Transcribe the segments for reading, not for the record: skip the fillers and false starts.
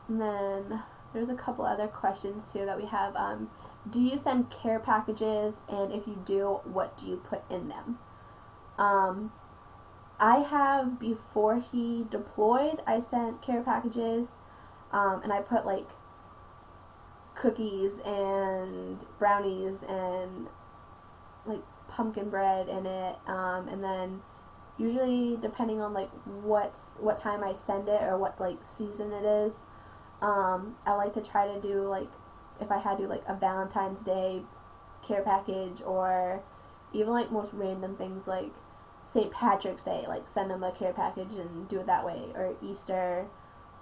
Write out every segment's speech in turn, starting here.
And then there's a couple other questions too that we have. Do you send care packages, and if you do, what do you put in them? Um, I have, before he deployed, I sent care packages, and I put like cookies and brownies and like pumpkin bread in it, and then usually depending on like what time I send it or what like season it is, I like to try to do like, if I had to, like a Valentine's Day care package, or even like most random things like St. Patrick's Day, like send them a care package and do it that way, or Easter.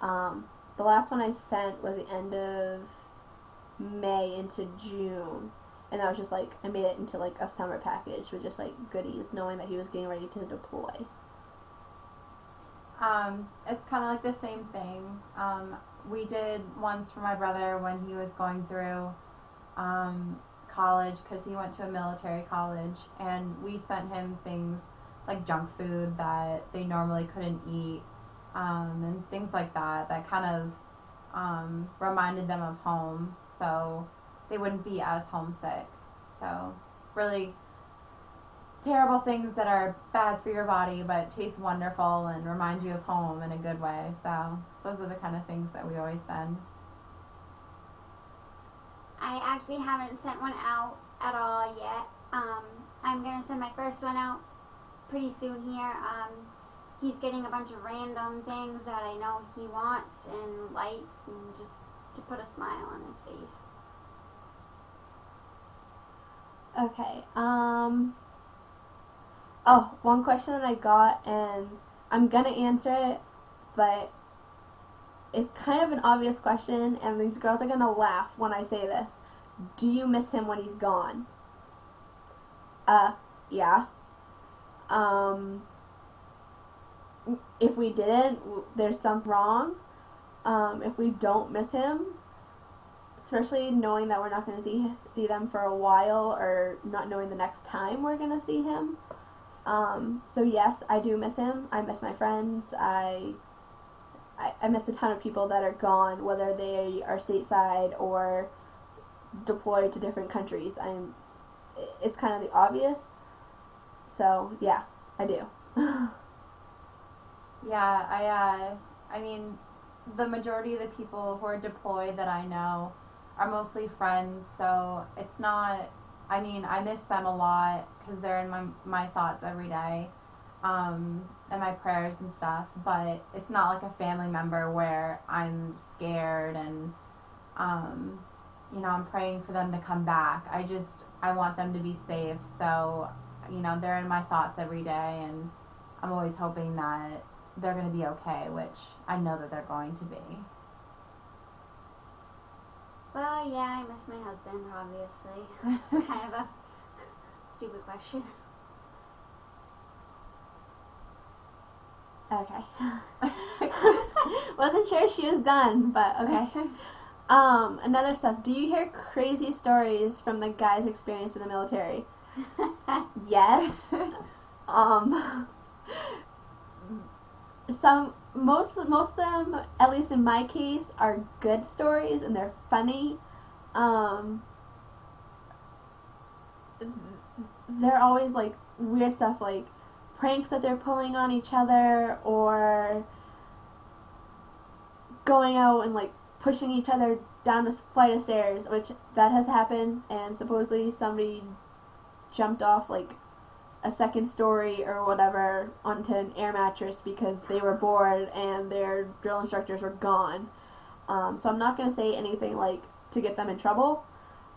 The last one I sent was the end of May into June, and that was just like, I made it into like a summer package with just like goodies, knowing that he was getting ready to deploy. It's kind of like the same thing. We did ones for my brother when he was going through college, because he went to a military college, and we sent him things like junk food that they normally couldn't eat, and things like that kind of reminded them of home, so they wouldn't be as homesick. So really terrible things that are bad for your body but taste wonderful and remind you of home in a good way. So those are the kind of things that we always send. I actually haven't sent one out at all yet. I'm going to send my first one out pretty soon here. He's getting a bunch of random things that I know he wants and likes, and just to put a smile on his face. Okay. One question that I got, and I'm gonna answer it, but it's kind of an obvious question, and these girls are gonna laugh when I say this. Do you miss him when he's gone? Yeah. If we didn't, there's something wrong. If we don't miss him, especially knowing that we're not going to see them for a while, or not knowing the next time we're going to see him. So yes, I do miss him. I miss my friends. I miss a ton of people that are gone, whether they are stateside or deployed to different countries. It's kind of the obvious. So yeah, I do. Yeah, I mean, the majority of the people who are deployed that I know are mostly friends, so it's not, I mean, I miss them a lot because they're in my thoughts every day, and my prayers and stuff, but it's not like a family member where I'm scared and, I'm praying for them to come back. I want them to be safe, so, they're in my thoughts every day, and I'm always hoping that they're going to be okay, which I know that they're going to be. Well, yeah, I miss my husband, obviously. Kind of a stupid question. Okay. Wasn't sure she was done, but okay. Another stuff. Do you hear crazy stories from the guys' experience in the military? Yes. Most of them, at least in my case, are good stories, and they're funny. They're always like weird stuff, like pranks that they're pulling on each other, or going out and like pushing each other down this flight of stairs, which that has happened, and supposedly somebody jumped off like a second story or whatever onto an air mattress because they were bored and their drill instructors were gone. So I'm not going to say anything like to get them in trouble.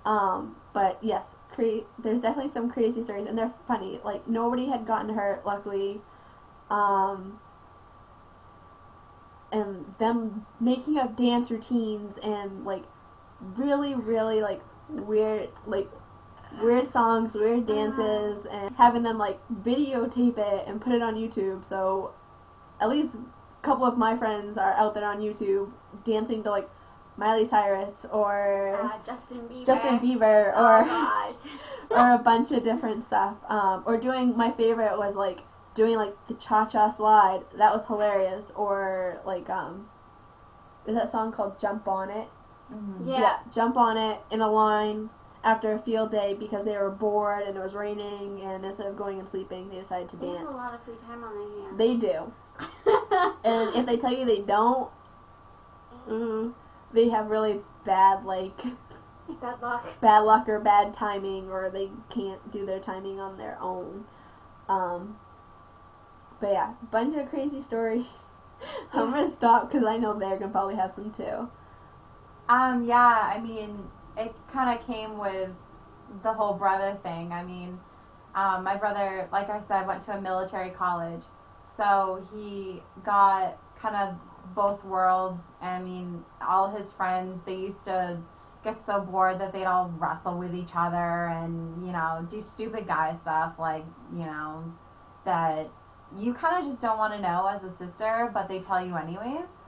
But yes, there's definitely some crazy stories, and they're funny. Like, nobody had gotten hurt, luckily. And them making up dance routines and like really, really like weird songs, weird dances, and having them like videotape it and put it on YouTube. So at least a couple of my friends are out there on YouTube dancing to like Miley Cyrus or Justin Bieber or or a bunch of different stuff. Or doing, my favorite was like doing like the cha-cha slide. That was hilarious. Or like There's that song called Jump On It. Mm-hmm. Yeah. Jump on it in a line after a field day because they were bored and it was raining, and instead of going and sleeping, they decided to They dance. have a lot of free time on their hands. They do. And if they tell you they don't, they have really bad, like, Bad luck. bad luck or bad timing, or they can't do their timing on their own. But yeah, bunch of crazy stories. I'm gonna stop because I know they're gonna probably have some too. Yeah, I mean, it kind of came with the whole brother thing. I mean, my brother, like I said, went to a military college, so he got kind of both worlds. I mean, all his friends, they used to get so bored that they'd all wrestle with each other and, you know, do stupid guy stuff, like, you know, that you kind of just don't want to know as a sister, but they tell you anyways.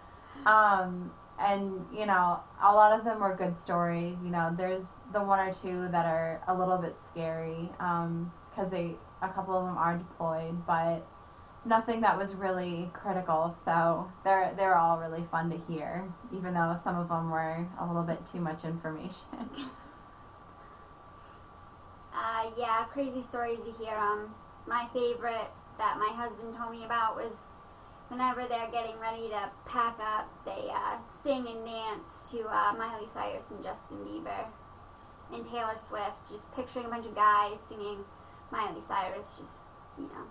And, you know, a lot of them were good stories. You know, there's the one or two that are a little bit scary, because a couple of them are deployed, but nothing that was really critical. So they're all really fun to hear, even though some of them were a little bit too much information. Yeah, crazy stories you hear. My favorite that my husband told me about was whenever they're getting ready to pack up, they sing and dance to Miley Cyrus and Justin Bieber and Taylor Swift. Just picturing a bunch of guys singing Miley Cyrus, just, you know,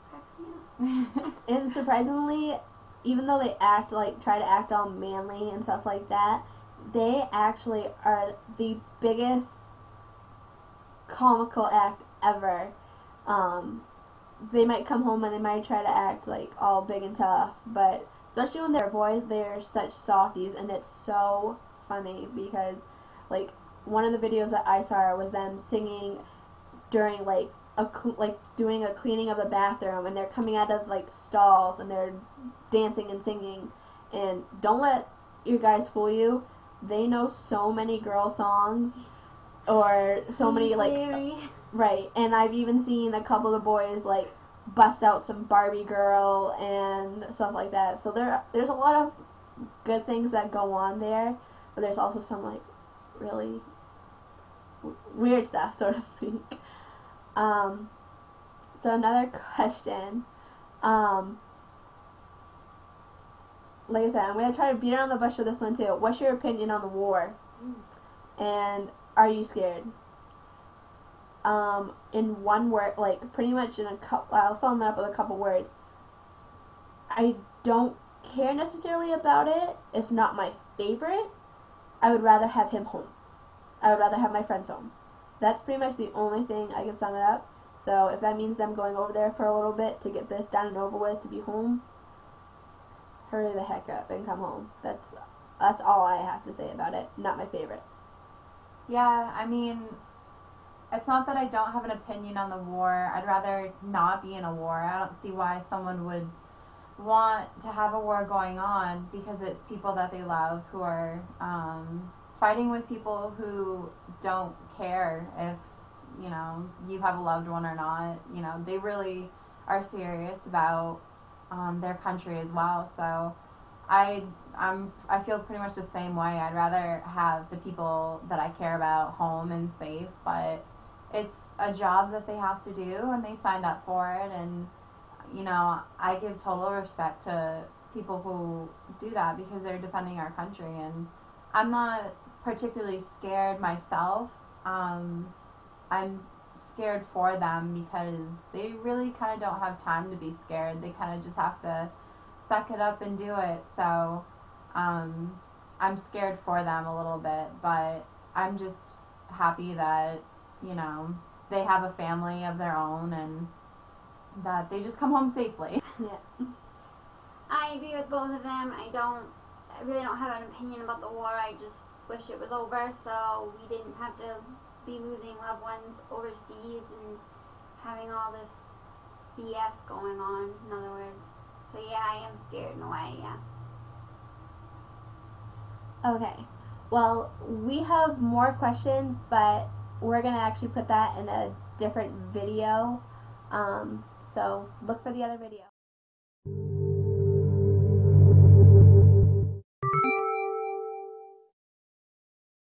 cracks me up. And surprisingly, even though they try to act all manly and stuff like that, they actually are the biggest comical act ever. They might come home and they might try to act like all big and tough, but especially when they're boys, they're such softies, and it's so funny because, like, one of the videos that I saw was them singing during doing a cleaning of the bathroom, and they're coming out of like stalls and they're dancing and singing. And don't let your guys fool you, they know so many girl songs or so many right. And I've even seen a couple of boys like bust out some Barbie Girl and stuff like that. So there's a lot of good things that go on there, but there's also some like really weird stuff, so to speak. So another question, like I said, I'm going to try to beat around the bush for this one too. What's your opinion on the war? And are you scared? In one word, like pretty much in a couple, I'll sum it up with a couple words. I don't care necessarily about it. It's not my favorite. I would rather have him home. I would rather have my friends home. That's pretty much the only thing I can sum it up. So if that means them going over there for a little bit to get this done and over with, to be home, hurry the heck up and come home. That's all I have to say about it. Not my favorite. Yeah, I mean, it's not that I don't have an opinion on the war. I'd rather not be in a war. I don't see why someone would want to have a war going on, because it's people that they love who are fighting with people who don't care if, you know, you have a loved one or not. You know, they really are serious about their country as well. So I feel pretty much the same way. I'd rather have the people that I care about home and safe, but it's a job that they have to do and they signed up for it. And, you know, I give total respect to people who do that because they're defending our country. And I'm not particularly scared myself. I'm scared for them because they really kind of don't have time to be scared. They kind of just have to suck it up and do it. So I'm scared for them a little bit, but I'm just happy that, you know, they have a family of their own and that they just come home safely. Yeah. I agree with both of them. I really don't have an opinion about the war. I just wish it was over so we didn't have to be losing loved ones overseas and having all this BS going on, in other words. So yeah, I am scared in a way, yeah. Okay. Well, we have more questions, but we're going to actually put that in a different video. So look for the other video.